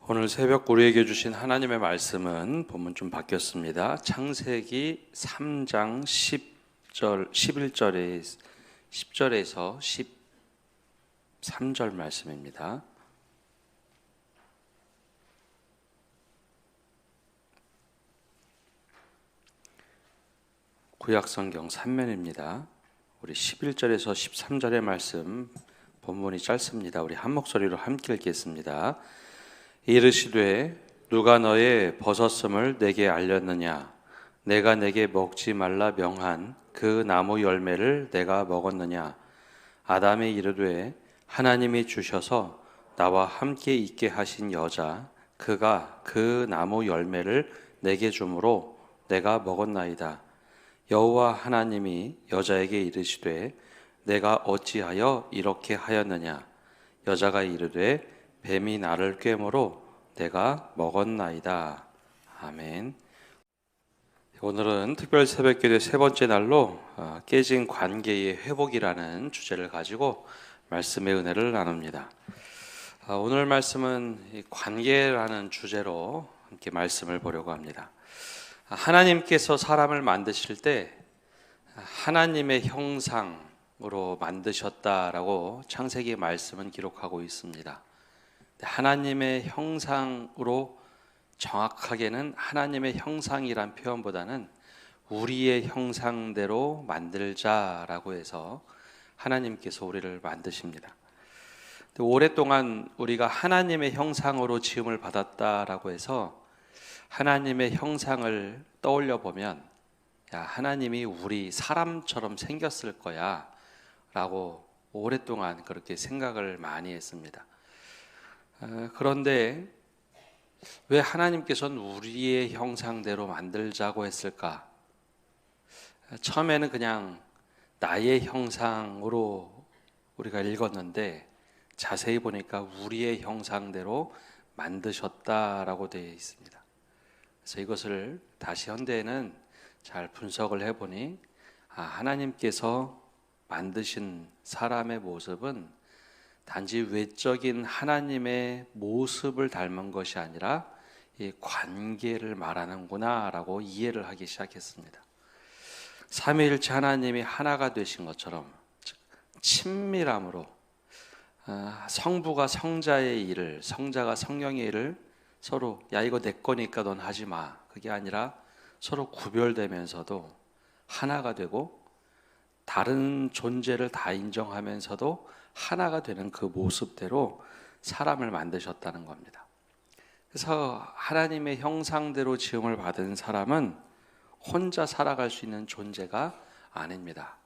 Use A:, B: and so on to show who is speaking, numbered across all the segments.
A: 오늘 새벽 우리에게 주신 하나님의 말씀은 본문 좀 바뀌었습니다. 창세기 3장 10절에서 13절 말씀입니다. 구약성경 3면입니다. 우리 11절에서 13절의 말씀, 본문이 짧습니다. 우리 한 목소리로 함께 읽겠습니다. 이르시되 누가 너의 벗었음을 내게 알렸느냐? 내가 내게 먹지 말라 명한 그 나무 열매를 내가 먹었느냐? 아담이 이르되 하나님이 주셔서 나와 함께 있게 하신 여자 그가 그 나무 열매를 내게 주므로 내가 먹었나이다. 여호와 하나님이 여자에게 이르시되 내가 어찌하여 이렇게 하였느냐? 여자가 이르되 뱀이 나를 꿰므로 내가 먹었나이다. 아멘. 오늘은 특별 새벽기도의 세 번째 날로 깨진 관계의 회복이라는 주제를 가지고 말씀의 은혜를 나눕니다. 오늘 말씀은 관계라는 주제로 함께 말씀을 보려고 합니다. 하나님께서 사람을 만드실 때 하나님의 형상으로 만드셨다라고 창세기 말씀은 기록하고 있습니다. 하나님의 형상으로, 정확하게는 하나님의 형상이란 표현보다는 우리의 형상대로 만들자라고 해서 하나님께서 우리를 만드십니다. 오랫동안 우리가 하나님의 형상으로 지음을 받았다라고 해서 하나님의 형상을 떠올려 보면, 야, 하나님이 우리 사람처럼 생겼을 거야 라고 오랫동안 그렇게 생각을 많이 했습니다. 그런데 왜 하나님께서는 우리의 형상대로 만들자고 했을까? 처음에는 그냥 나의 형상으로 우리가 읽었는데 자세히 보니까 우리의 형상대로 만드셨다라고 되어 있습니다. 그래서 이것을 다시 현대에는 잘 분석을 해보니 하나님께서 만드신 사람의 모습은 단지 외적인 하나님의 모습을 닮은 것이 아니라 이 관계를 말하는구나 라고 이해를 하기 시작했습니다. 삼위일체 하나님이 하나가 되신 것처럼, 즉 친밀함으로 성부가 성자의 일을, 성자가 성령의 일을 서로 야 이거 내 거니까 넌 하지 마, 그게 아니라 서로 구별되면서도 하나가 되고 다른 존재를 다 인정하면서도 하나가 되는 그 모습대로 사람을 만드셨다는 겁니다. 그래서 하나님의 형상대로 지음을 받은 사람은 혼자 살아갈 수 있는 존재가 아닙니다.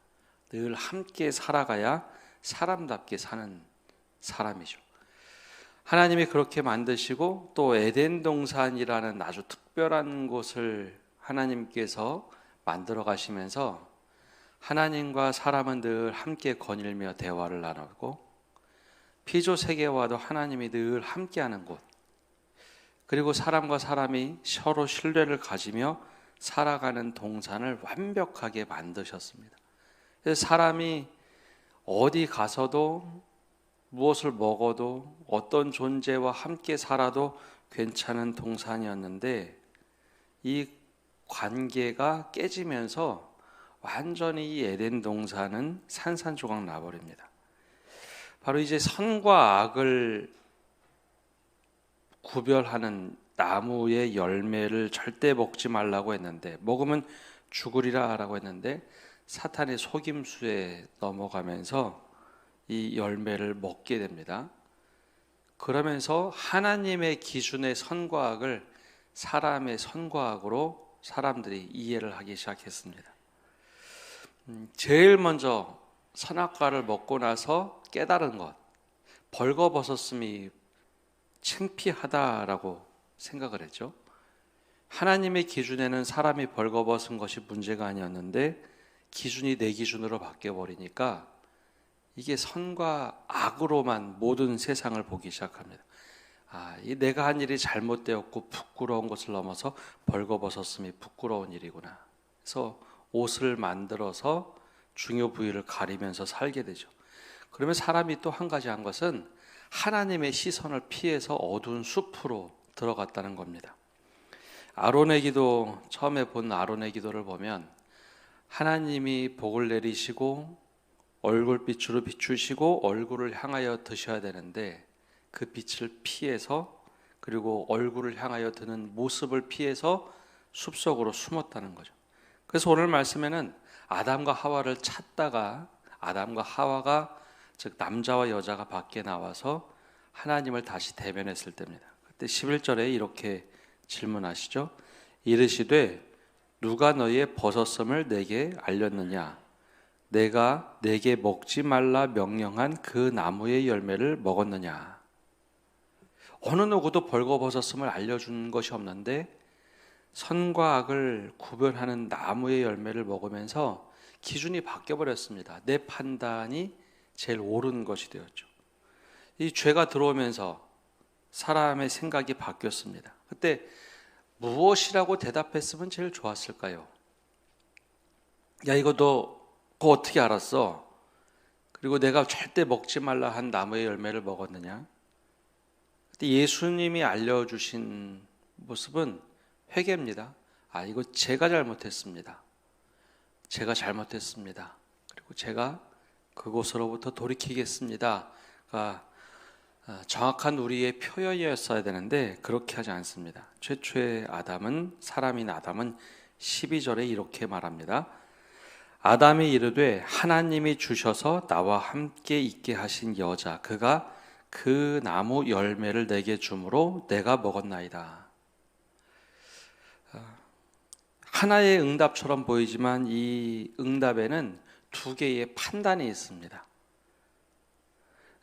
A: 늘 함께 살아가야 사람답게 사는 사람이죠. 하나님이 그렇게 만드시고 또 에덴 동산이라는 아주 특별한 곳을 하나님께서 만들어 가시면서 하나님과 사람은 늘 함께 거닐며 대화를 나누고 피조 세계와도 하나님이 늘 함께하는 곳, 그리고 사람과 사람이 서로 신뢰를 가지며 살아가는 동산을 완벽하게 만드셨습니다. 그래서 사람이 어디 가서도 무엇을 먹어도 어떤 존재와 함께 살아도 괜찮은 동산이었는데 이 관계가 깨지면서 완전히 이 에덴 동산은 산산조각 나버립니다. 바로 이제 선과 악을 구별하는 나무의 열매를 절대 먹지 말라고 했는데, 먹으면 죽으리라 라고 했는데 사탄의 속임수에 넘어가면서 이 열매를 먹게 됩니다. 그러면서 하나님의 기준의 선과 악을 사람의 선과 악으로 사람들이 이해를 하기 시작했습니다. 제일 먼저 선악과를 먹고 나서 깨달은 것, 벌거벗었음이 창피하다라고 생각을 했죠. 하나님의 기준에는 사람이 벌거벗은 것이 문제가 아니었는데 기준이 내 기준으로 바뀌어버리니까 이게 선과 악으로만 모든 세상을 보기 시작합니다. 이 내가 한 일이 잘못되었고 부끄러운 것을 넘어서 벌거벗었음이 부끄러운 일이구나. 그래서 옷을 만들어서 중요 부위를 가리면서 살게 되죠. 그러면 사람이 또 한 가지 한 것은 하나님의 시선을 피해서 어두운 숲으로 들어갔다는 겁니다. 아론의 기도, 처음에 본 아론의 기도를 보면 하나님이 복을 내리시고 얼굴빛으로 비추시고 얼굴을 향하여 드셔야 되는데 그 빛을 피해서, 그리고 얼굴을 향하여 드는 모습을 피해서 숲속으로 숨었다는 거죠. 그래서 오늘 말씀에는 아담과 하와를 찾다가 아담과 하와가, 즉 남자와 여자가 밖에 나와서 하나님을 다시 대면했을 때입니다. 그때 11절에 이렇게 질문하시죠. 이르시되 누가 너희의 벗었음을 내게 알렸느냐? 내가 내게 먹지 말라 명령한 그 나무의 열매를 먹었느냐? 어느 누구도 벌거벗었음을 알려준 것이 없는데 선과 악을 구별하는 나무의 열매를 먹으면서 기준이 바뀌어버렸습니다. 내 판단이 제일 옳은 것이 되었죠. 이 죄가 들어오면서 사람의 생각이 바뀌었습니다. 그때 무엇이라고 대답했으면 제일 좋았을까요? 야, 이거 너 그거 어떻게 알았어? 그리고 내가 절대 먹지 말라 한 나무의 열매를 먹었느냐? 그때 예수님이 알려주신 모습은 회개입니다. 아, 이거 제가 잘못했습니다. 제가 잘못했습니다. 그리고 제가 그곳으로부터 돌이키겠습니다. 정확한 우리의 표현이었어야 되는데 그렇게 하지 않습니다. 최초의 아담은, 사람인 아담은 12절에 이렇게 말합니다. 아담이 이르되 하나님이 주셔서 나와 함께 있게 하신 여자 그가 그 나무 열매를 내게 주므로 내가 먹었나이다. 하나의 응답처럼 보이지만 이 응답에는 두 개의 판단이 있습니다.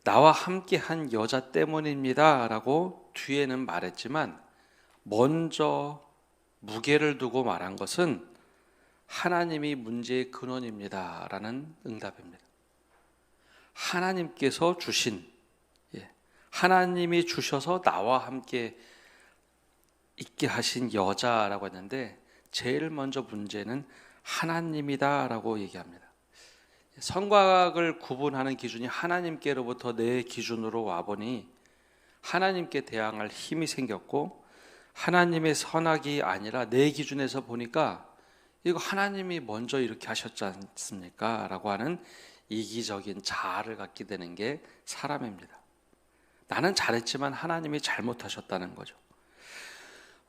A: 나와 함께한 여자 때문입니다 라고 뒤에는 말했지만 먼저 무게를 두고 말한 것은 하나님이 문제의 근원입니다 라는 응답입니다. 하나님께서 주신, 하나님이 주셔서 나와 함께 있게 하신 여자라고 했는데 제일 먼저 문제는 하나님이다 라고 얘기합니다. 선과 악을 구분하는 기준이 하나님께로부터 내 기준으로 와보니 하나님께 대항할 힘이 생겼고, 하나님의 선악이 아니라 내 기준에서 보니까 이거 하나님이 먼저 이렇게 하셨지 않습니까? 라고 하는 이기적인 자아를 갖게 되는 게 사람입니다. 나는 잘했지만 하나님이 잘못하셨다는 거죠.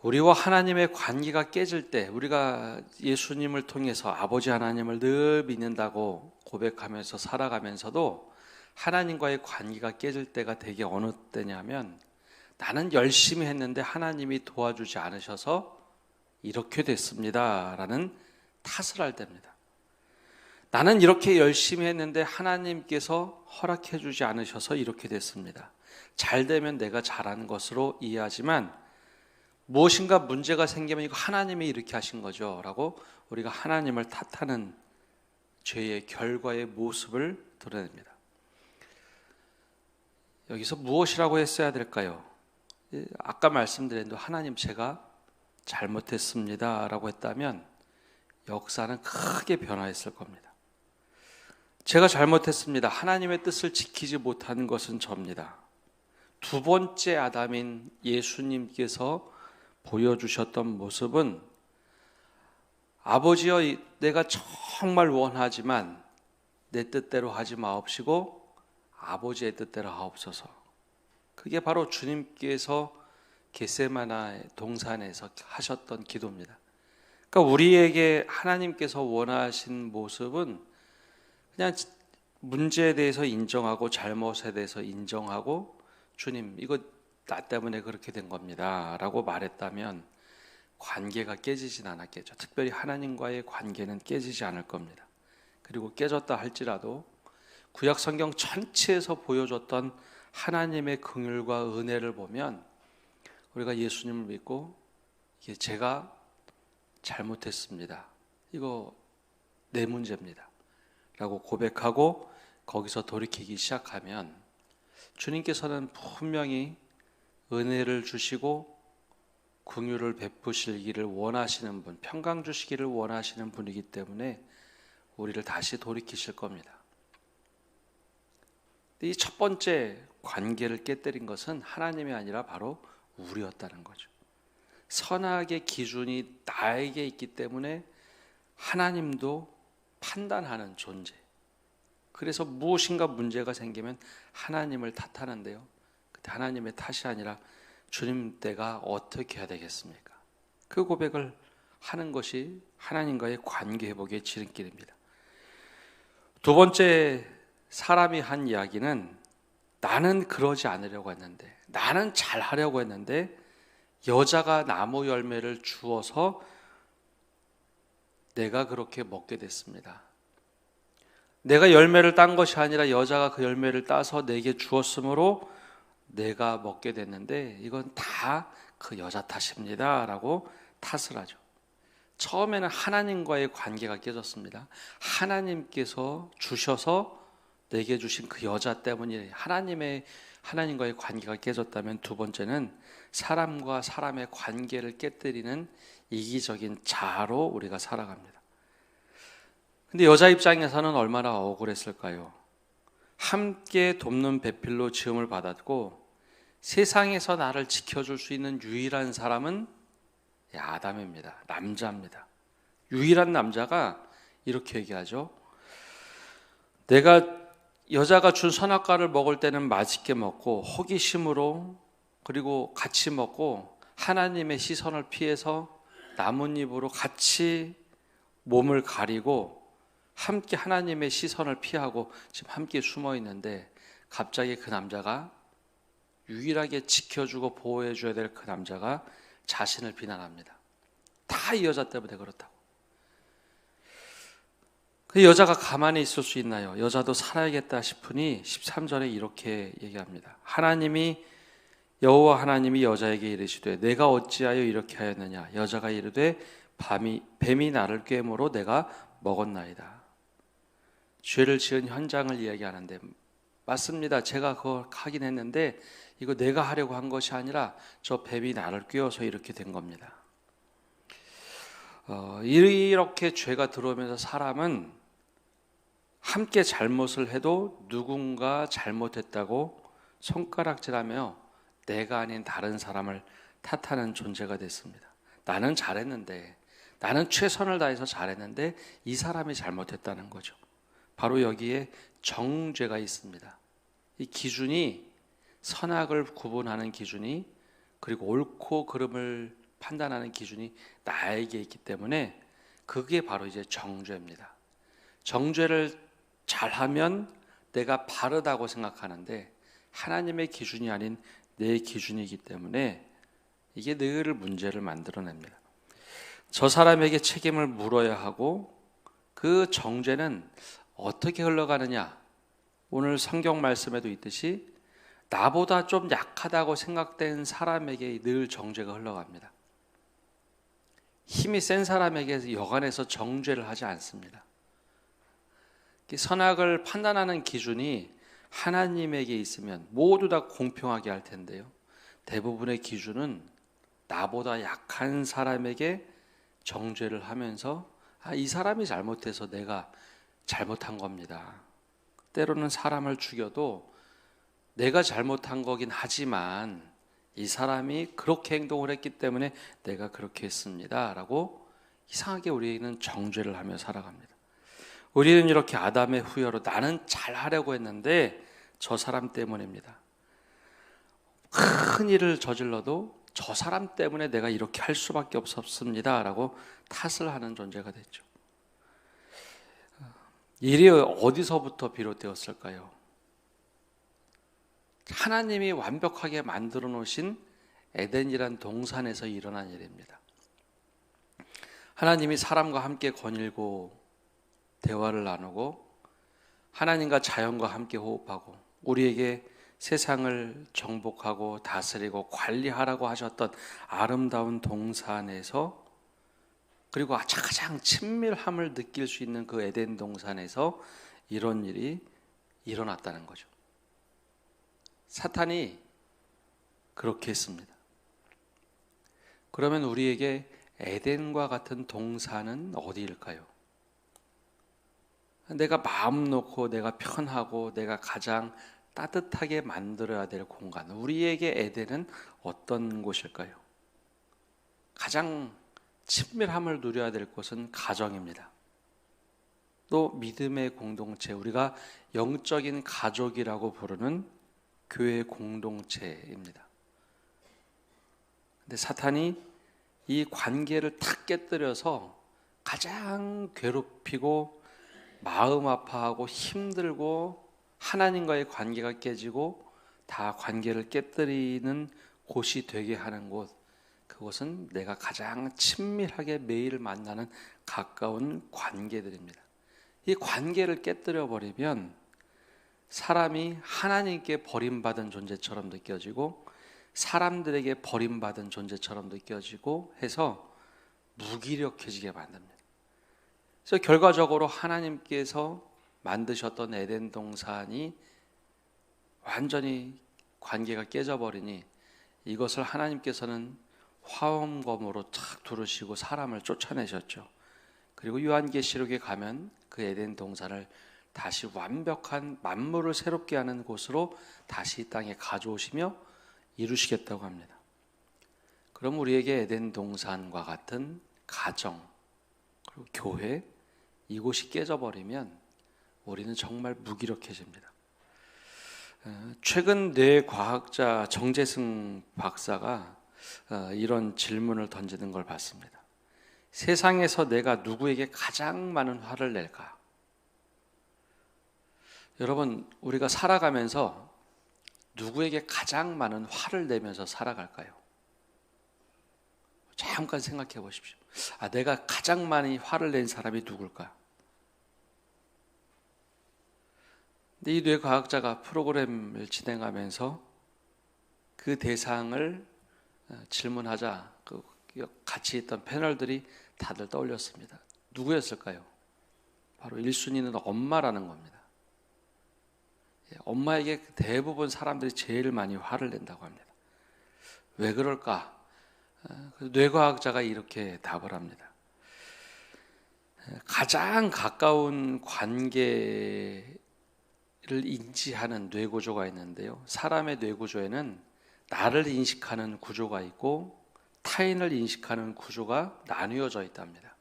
A: 우리와 하나님의 관계가 깨질 때, 우리가 예수님을 통해서 아버지 하나님을 늘 믿는다고 고백하면서 살아가면서도 하나님과의 관계가 깨질 때가 되게 어느 때냐면 나는 열심히 했는데 하나님이 도와주지 않으셔서 이렇게 됐습니다 라는 탓을 할 때입니다. 나는 이렇게 열심히 했는데 하나님께서 허락해 주지 않으셔서 이렇게 됐습니다. 잘 되면 내가 잘한 것으로 이해하지만 무엇인가 문제가 생기면 이거 하나님이 이렇게 하신 거죠 라고 우리가 하나님을 탓하는 죄의 결과의 모습을 드러냅니다. 여기서 무엇이라고 했어야 될까요? 아까 말씀드린 하나님 제가 잘못했습니다 라고 했다면 역사는 크게 변화했을 겁니다. 제가 잘못했습니다. 하나님의 뜻을 지키지 못한 것은 저입니다. 두 번째 아담인 예수님께서 보여주셨던 모습은 아버지여 내가 정말 원하지만 내 뜻대로 하지 마옵시고 아버지의 뜻대로 하옵소서. 그게 바로 주님께서 겟세마네 동산에서 하셨던 기도입니다. 그러니까 우리에게 하나님께서 원하신 모습은 그냥 문제에 대해서 인정하고 잘못에 대해서 인정하고 주님 이거 나 때문에 그렇게 된 겁니다 라고 말했다면 관계가 깨지진 않았겠죠. 특별히 하나님과의 관계는 깨지지 않을 겁니다. 그리고 깨졌다 할지라도 구약 성경 전체에서 보여줬던 하나님의 긍휼과 은혜를 보면 우리가 예수님을 믿고 이게 제가 잘못했습니다. 이거 내 문제입니다 라고 고백하고 거기서 돌이키기 시작하면 주님께서는 분명히 은혜를 주시고 긍휼을 베푸시기를 원하시는 분, 평강 주시기를 원하시는 분이기 때문에 우리를 다시 돌이키실 겁니다. 이 첫 번째 관계를 깨뜨린 것은 하나님이 아니라 바로 우리였다는 거죠. 선악의 기준이 나에게 있기 때문에 하나님도 판단하는 존재. 그래서 무엇인가 문제가 생기면 하나님을 탓하는데요. 그때 하나님의 탓이 아니라 주님, 내가 어떻게 해야 되겠습니까? 그 고백을 하는 것이 하나님과의 관계 회복의 지름길입니다. 두 번째, 사람이 한 이야기는 나는 그러지 않으려고 했는데, 나는 잘하려고 했는데 여자가 나무 열매를 주어서 내가 그렇게 먹게 됐습니다. 내가 열매를 딴 것이 아니라 여자가 그 열매를 따서 내게 주었으므로 내가 먹게 됐는데 이건 다 그 여자 탓입니다 라고 탓을 하죠. 처음에는 하나님과의 관계가 깨졌습니다. 하나님께서 주셔서 내게 주신 그 여자 때문에 하나님과의 관계가 깨졌다면, 두 번째는 사람과 사람의 관계를 깨뜨리는 이기적인 자아로 우리가 살아갑니다. 근데 여자 입장에서는 얼마나 억울했을까요? 함께 돕는 배필로 지음을 받았고 세상에서 나를 지켜줄 수 있는 유일한 사람은 아담입니다. 남자입니다. 유일한 남자가 이렇게 얘기하죠. 내가 여자가 준 선악과를 먹을 때는 맛있게 먹고 호기심으로, 그리고 같이 먹고 하나님의 시선을 피해서 나뭇잎으로 같이 몸을 가리고 함께 하나님의 시선을 피하고 지금 함께 숨어 있는데, 갑자기 그 남자가, 유일하게 지켜주고 보호해줘야 될 그 남자가 자신을 비난합니다. 다 이 여자 때문에 그렇다고. 그 여자가 가만히 있을 수 있나요? 여자도 살아야겠다 싶으니 13절에 이렇게 얘기합니다. 여호와 하나님이 여자에게 이르시되 내가 어찌하여 이렇게 하였느냐? 여자가 이르되 뱀이 나를 꿰므로 내가 먹었나이다. 죄를 지은 현장을 이야기하는데, 맞습니다. 제가 그걸 하긴 했는데 이거 내가 하려고 한 것이 아니라 저 뱀이 나를 꿰어서 이렇게 된 겁니다. 이렇게 죄가 들어오면서 사람은 함께 잘못을 해도 누군가 잘못했다고 손가락질하며 내가 아닌 다른 사람을 탓하는 존재가 됐습니다. 나는 잘했는데, 나는 최선을 다해서 잘했는데 이 사람이 잘못했다는 거죠. 바로 여기에 정죄가 있습니다. 이 기준이, 선악을 구분하는 기준이, 그리고 옳고 그름을 판단하는 기준이 나에게 있기 때문에 그게 바로 이제 정죄입니다. 정죄를 잘하면 내가 바르다고 생각하는데 하나님의 기준이 아닌 내 기준이기 때문에 이게 늘 문제를 만들어냅니다. 저 사람에게 책임을 물어야 하고, 그 정죄는 어떻게 흘러가느냐? 오늘 성경 말씀에도 있듯이 나보다 좀 약하다고 생각된 사람에게 늘 정죄가 흘러갑니다. 힘이 센 사람에게 여간해서 정죄를 하지 않습니다. 선악을 판단하는 기준이 하나님에게 있으면 모두 다 공평하게 할 텐데요. 대부분의 기준은 나보다 약한 사람에게 정죄를 하면서 이 사람이 잘못해서 내가 잘못한 겁니다. 때로는 사람을 죽여도 내가 잘못한 거긴 하지만 이 사람이 그렇게 행동을 했기 때문에 내가 그렇게 했습니다 라고 이상하게 우리는 정죄를 하며 살아갑니다. 우리는 이렇게 아담의 후예로 나는 잘하려고 했는데 저 사람 때문입니다. 큰 일을 저질러도 저 사람 때문에 내가 이렇게 할 수밖에 없었습니다 라고 탓을 하는 존재가 됐죠. 일이 어디서부터 비롯되었을까요? 하나님이 완벽하게 만들어 놓으신 에덴이란 동산에서 일어난 일입니다. 하나님이 사람과 함께 거닐고 대화를 나누고 하나님과 자연과 함께 호흡하고 우리에게 세상을 정복하고 다스리고 관리하라고 하셨던 아름다운 동산에서, 그리고 가장 친밀함을 느낄 수 있는 그 에덴 동산에서 이런 일이 일어났다는 거죠. 사탄이 그렇게 했습니다. 그러면 우리에게 에덴과 같은 동산은 어디일까요? 내가 마음 놓고 내가 편하고 내가 가장 따뜻하게 만들어야 될 공간, 우리에게 에덴은 어떤 곳일까요? 가장 친밀함을 누려야 될 곳은 가정입니다. 또 믿음의 공동체, 우리가 영적인 가족이라고 부르는 교회 공동체입니다. 근데 사탄이 이 관계를 탁 깨뜨려서 가장 괴롭히고 마음 아파하고 힘들고 하나님과의 관계가 깨지고 다 관계를 깨뜨리는 곳이 되게 하는 곳, 그것은 내가 가장 친밀하게 매일 만나는 가까운 관계들입니다. 이 관계를 깨뜨려 버리면 사람이 하나님께 버림받은 존재처럼 느껴지고 사람들에게 버림받은 존재처럼 느껴지고 해서 무기력해지게 만듭니다. 그래서 결과적으로 하나님께서 만드셨던 에덴 동산이 완전히 관계가 깨져버리니 이것을 하나님께서는 화엄검으로 탁 두르시고 사람을 쫓아내셨죠. 그리고 요한계시록에 가면 그 에덴 동산을 다시 완벽한 만물을 새롭게 하는 곳으로 다시 이 땅에 가져오시며 이루시겠다고 합니다. 그럼 우리에게 에덴 동산과 같은 가정, 그리고 교회, 이곳이 깨져버리면 우리는 정말 무기력해집니다. 최근 뇌과학자 정재승 박사가 이런 질문을 던지는 걸 봤습니다. 세상에서 내가 누구에게 가장 많은 화를 낼까? 여러분, 우리가 살아가면서 누구에게 가장 많은 화를 내면서 살아갈까요? 잠깐 생각해 보십시오. 내가 가장 많이 화를 낸 사람이 누굴까? 근데 이 뇌과학자가 프로그램을 진행하면서 그 대상을 질문하자 같이 있던 패널들이 다들 떠올렸습니다. 누구였을까요? 바로 1순위는 엄마라는 겁니다. 엄마에게 대부분 사람들이 제일 많이 화를 낸다고 합니다. 왜 그럴까? 뇌과학자가 이렇게 답을 합니다. 가장 가까운 관계를 인지하는 뇌구조가 있는데요. 사람의 뇌구조에는 나를 인식하는 구조가 있고 타인을 인식하는 구조가 나뉘어져 있답니다.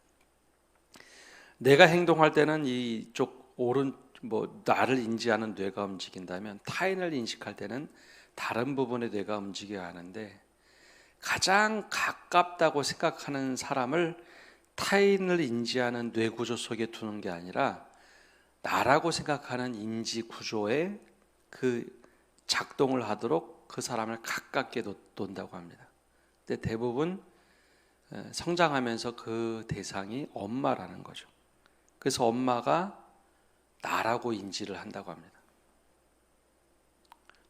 A: 내가 행동할 때는 이쪽 나를 인지하는 뇌가 움직인다면 타인을 인식할 때는 다른 부분의 뇌가 움직여야 하는데 가장 가깝다고 생각하는 사람을 타인을 인지하는 뇌 구조 속에 두는 게 아니라 나라고 생각하는 인지 구조에 그 작동을 하도록 그 사람을 가깝게 둔다고 합니다. 근데 대부분 성장하면서 그 대상이 엄마라는 거죠. 그래서 엄마가 나라고 인지를 한다고 합니다.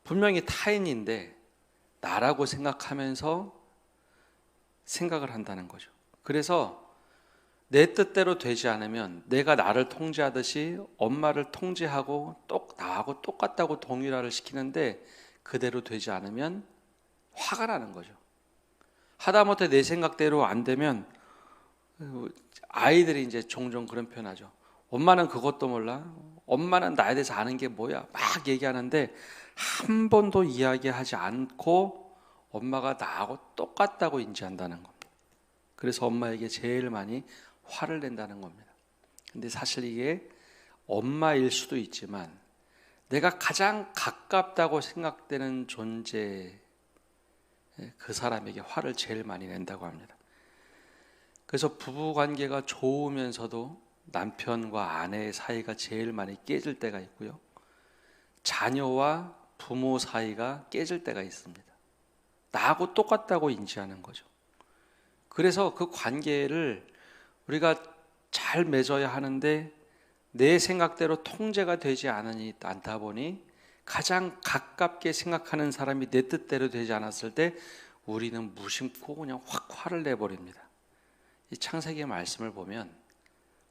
A: 분명히 타인인데 나라고 생각하면서 생각을 한다는 거죠. 그래서 내 뜻대로 되지 않으면 내가 나를 통제하듯이 엄마를 통제하고 나하고 똑같다고 동일화를 시키는데 그대로 되지 않으면 화가 나는 거죠. 하다못해 내 생각대로 안 되면 아이들이 이제 종종 그런 표현하죠. 엄마는 그것도 몰라. 엄마는 나에 대해서 아는 게 뭐야. 막 얘기하는데 한 번도 이야기하지 않고 엄마가 나하고 똑같다고 인지한다는 겁니다. 그래서 엄마에게 제일 많이 화를 낸다는 겁니다. 근데 사실 이게 엄마일 수도 있지만 내가 가장 가깝다고 생각되는 존재, 그 사람에게 화를 제일 많이 낸다고 합니다. 그래서 부부 관계가 좋으면서도 남편과 아내의 사이가 제일 많이 깨질 때가 있고요. 자녀와 부모 사이가 깨질 때가 있습니다. 나하고 똑같다고 인지하는 거죠. 그래서 그 관계를 우리가 잘 맺어야 하는데 내 생각대로 통제가 되지 않다 보니 가장 가깝게 생각하는 사람이 내 뜻대로 되지 않았을 때 우리는 무심코 그냥 확 화를 내버립니다. 이 창세기의 말씀을 보면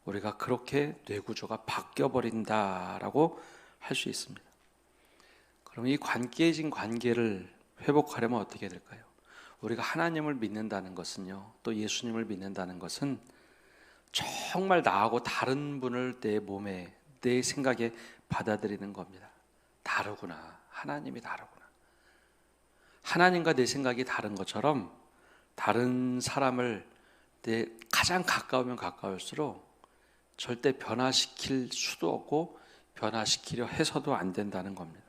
A: 우리가 그렇게 뇌구조가 바뀌어버린다라고 할 수 있습니다. 그럼 이 깨진 관계를 회복하려면 어떻게 될까요? 우리가 하나님을 믿는다는 것은요, 또 예수님을 믿는다는 것은 정말 나하고 다른 분을 내 몸에, 내 생각에 받아들이는 겁니다. 다르구나. 하나님이 다르구나. 하나님과 내 생각이 다른 것처럼 다른 사람을 내 가장 가까우면 가까울수록 절대 변화시킬 수도 없고 변화시키려 해서도 안 된다는 겁니다.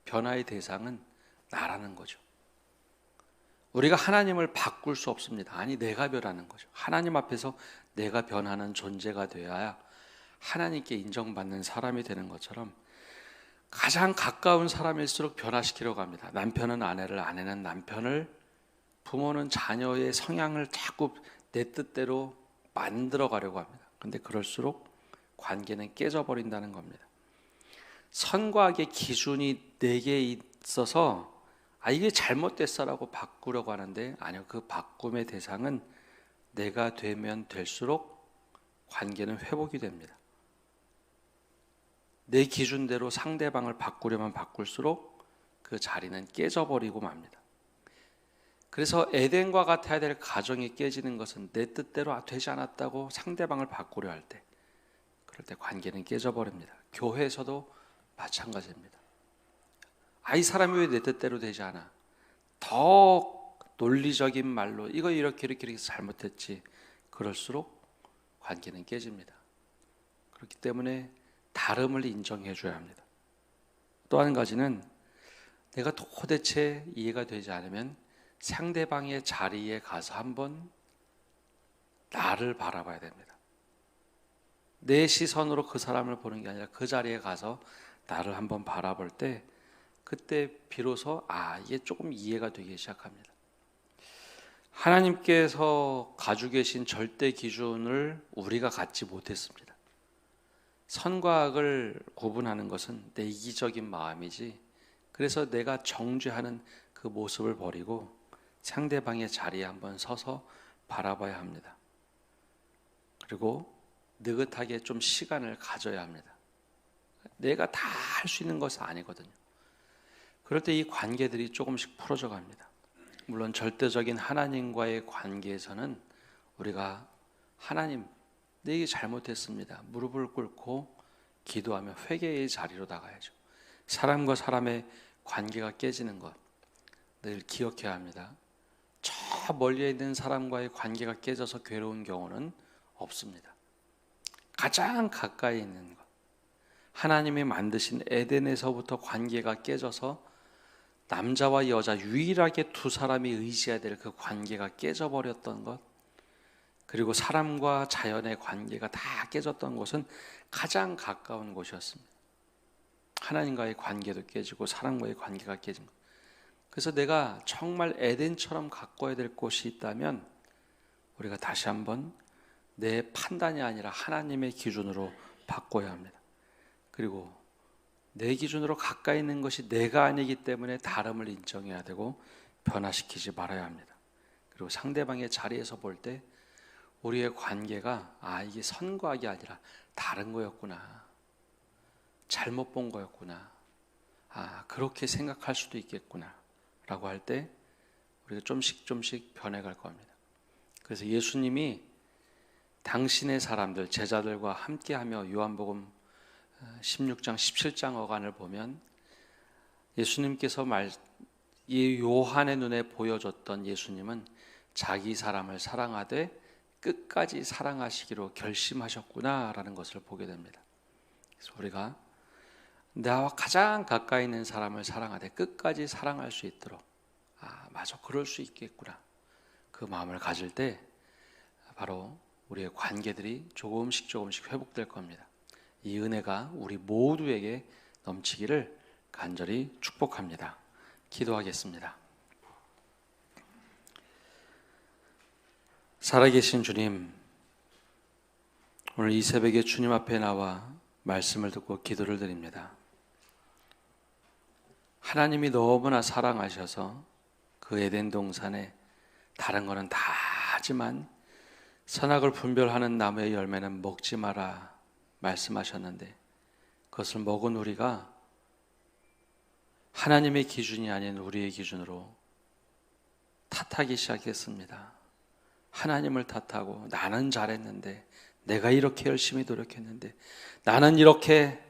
A: 변화의 대상은 나라는 거죠. 우리가 하나님을 바꿀 수 없습니다. 아니, 내가 변하는 거죠. 하나님 앞에서 내가 변하는 존재가 되어야 하나님께 인정받는 사람이 되는 것처럼 가장 가까운 사람일수록 변화시키려고 합니다. 남편은 아내를, 아내는 남편을, 부모는 자녀의 성향을 자꾸 내 뜻대로 만들어 가려고 합니다. 그런데 그럴수록 관계는 깨져버린다는 겁니다. 선과 악의 기준이 내게 있어서 이게 잘못됐어라고 바꾸려고 하는데, 아니요, 그 바꿈의 대상은 내가 되면 될수록 관계는 회복이 됩니다. 내 기준대로 상대방을 바꾸려면 바꿀수록 그 자리는 깨져버리고 맙니다. 그래서 에덴과 같아야 될 가정이 깨지는 것은 내 뜻대로 되지 않았다고 상대방을 바꾸려 할 때, 그럴 때 관계는 깨져버립니다. 교회에서도 마찬가지입니다. 이 사람이 왜 내 뜻대로 되지 않아? 더 논리적인 말로 이거 이렇게 잘못했지. 그럴수록 관계는 깨집니다. 그렇기 때문에 다름을 인정해 줘야 합니다. 또 한 가지는 내가 도대체 이해가 되지 않으면 상대방의 자리에 가서 한번 나를 바라봐야 됩니다. 내 시선으로 그 사람을 보는 게 아니라 그 자리에 가서 나를 한번 바라볼 때, 그때 비로소 이게 조금 이해가 되기 시작합니다. 하나님께서 가지고 계신 절대 기준을 우리가 갖지 못했습니다. 선과 악을 구분하는 것은 내 이기적인 마음이지, 그래서 내가 정죄하는 그 모습을 버리고 상대방의 자리에 한번 서서 바라봐야 합니다. 그리고 느긋하게 좀 시간을 가져야 합니다. 내가 다 할 수 있는 것은 아니거든요. 그럴 때 이 관계들이 조금씩 풀어져 갑니다. 물론 절대적인 하나님과의 관계에서는 우리가 하나님, 내게 잘못했습니다. 무릎을 꿇고 기도하며 회개의 자리로 나가야죠. 사람과 사람의 관계가 깨지는 것 늘 기억해야 합니다. 저 멀리 있는 사람과의 관계가 깨져서 괴로운 경우는 없습니다. 가장 가까이 있는 것, 하나님이 만드신 에덴에서부터 관계가 깨져서 남자와 여자 유일하게 두 사람이 의지해야 될 그 관계가 깨져버렸던 것, 그리고 사람과 자연의 관계가 다 깨졌던 곳은 가장 가까운 곳이었습니다. 하나님과의 관계도 깨지고 사람과의 관계가 깨진 것. 그래서 내가 정말 에덴처럼 가꿔야 될 곳이 있다면 우리가 다시 한번 내 판단이 아니라 하나님의 기준으로 바꿔야 합니다. 그리고 내 기준으로 가까이 있는 것이 내가 아니기 때문에 다름을 인정해야 되고 변화시키지 말아야 합니다. 그리고 상대방의 자리에서 볼 때 우리의 관계가 이게 선과 악이 아니라 다른 거였구나, 잘못 본 거였구나, 그렇게 생각할 수도 있겠구나 라고 할 때 우리가 좀씩 변해갈 겁니다. 그래서 예수님이 당신의 사람들, 제자들과 함께하며 요한복음 16장 17장 어간을 보면 예수님께서 이 요한의 눈에 보여줬던 예수님은 자기 사람을 사랑하되 끝까지 사랑하시기로 결심하셨구나라는 것을 보게 됩니다. 그래서 우리가 나와 가장 가까이 있는 사람을 사랑하되 끝까지 사랑할 수 있도록 맞아, 그럴 수 있겠구나, 그 마음을 가질 때 바로 우리의 관계들이 조금씩 회복될 겁니다. 이 은혜가 우리 모두에게 넘치기를 간절히 축복합니다. 기도하겠습니다. 살아계신 주님, 오늘 이 새벽에 주님 앞에 나와 말씀을 듣고 기도를 드립니다. 하나님이 너무나 사랑하셔서 그 에덴 동산에 다른 거는 다 하지만 선악을 분별하는 나무의 열매는 먹지 마라 말씀하셨는데, 그것을 먹은 우리가 하나님의 기준이 아닌 우리의 기준으로 탓하기 시작했습니다. 하나님을 탓하고 나는 잘했는데, 내가 이렇게 열심히 노력했는데, 나는 이렇게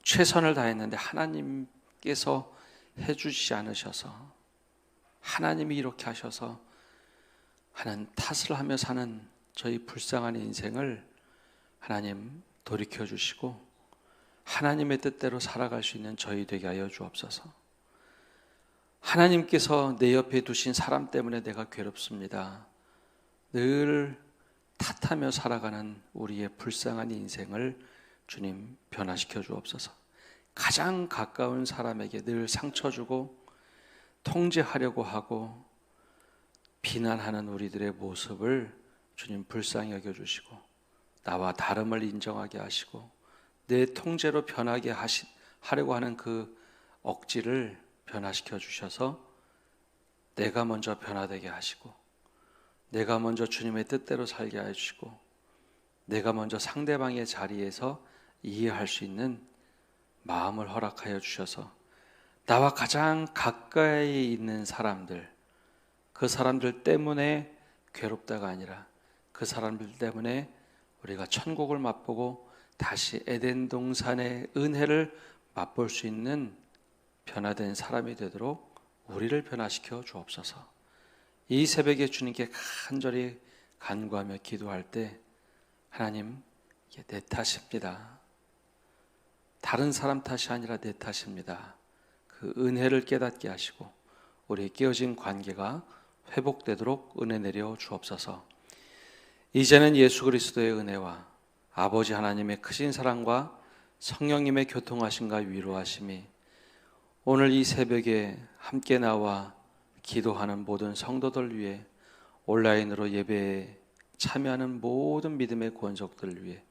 A: 최선을 다했는데 하나님 하나님께서 해주시지 않으셔서, 하나님이 이렇게 하셔서 하는 탓을 하며 사는 저희 불쌍한 인생을 하나님 돌이켜 주시고 하나님의 뜻대로 살아갈 수 있는 저희 되게 하여 주옵소서. 하나님께서 내 옆에 두신 사람 때문에 내가 괴롭습니다. 늘 탓하며 살아가는 우리의 불쌍한 인생을 주님 변화시켜 주옵소서. 가장 가까운 사람에게 늘 상처 주고 통제하려고 하고 비난하는 우리들의 모습을 주님 불쌍히 여겨주시고 나와 다름을 인정하게 하시고 내 통제로 변하게 하려고 하는 그 억지를 변화시켜 주셔서 내가 먼저 변화되게 하시고 내가 먼저 주님의 뜻대로 살게 해주시고 내가 먼저 상대방의 자리에서 이해할 수 있는 마음을 허락하여 주셔서 나와 가장 가까이 있는 사람들, 그 사람들 때문에 괴롭다가 아니라 그 사람들 때문에 우리가 천국을 맛보고 다시 에덴 동산의 은혜를 맛볼 수 있는 변화된 사람이 되도록 우리를 변화시켜 주옵소서. 이 새벽에 주님께 간절히 간구하며 기도할 때 하나님, 이게 내 탓입니다. 다른 사람 탓이 아니라 내 탓입니다. 그 은혜를 깨닫게 하시고 우리의 깨어진 관계가 회복되도록 은혜 내려 주옵소서. 이제는 예수 그리스도의 은혜와 아버지 하나님의 크신 사랑과 성령님의 교통하심과 위로하심이 오늘 이 새벽에 함께 나와 기도하는 모든 성도들 위해 온라인으로 예배에 참여하는 모든 믿음의 권속들 위해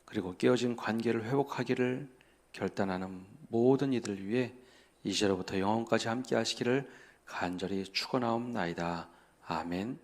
A: 그리고 깨어진 관계를 회복하기를 결단하는 모든 이들 위해 이제로부터 영원까지 함께 하시기를 간절히 축원하옵나이다. 아멘.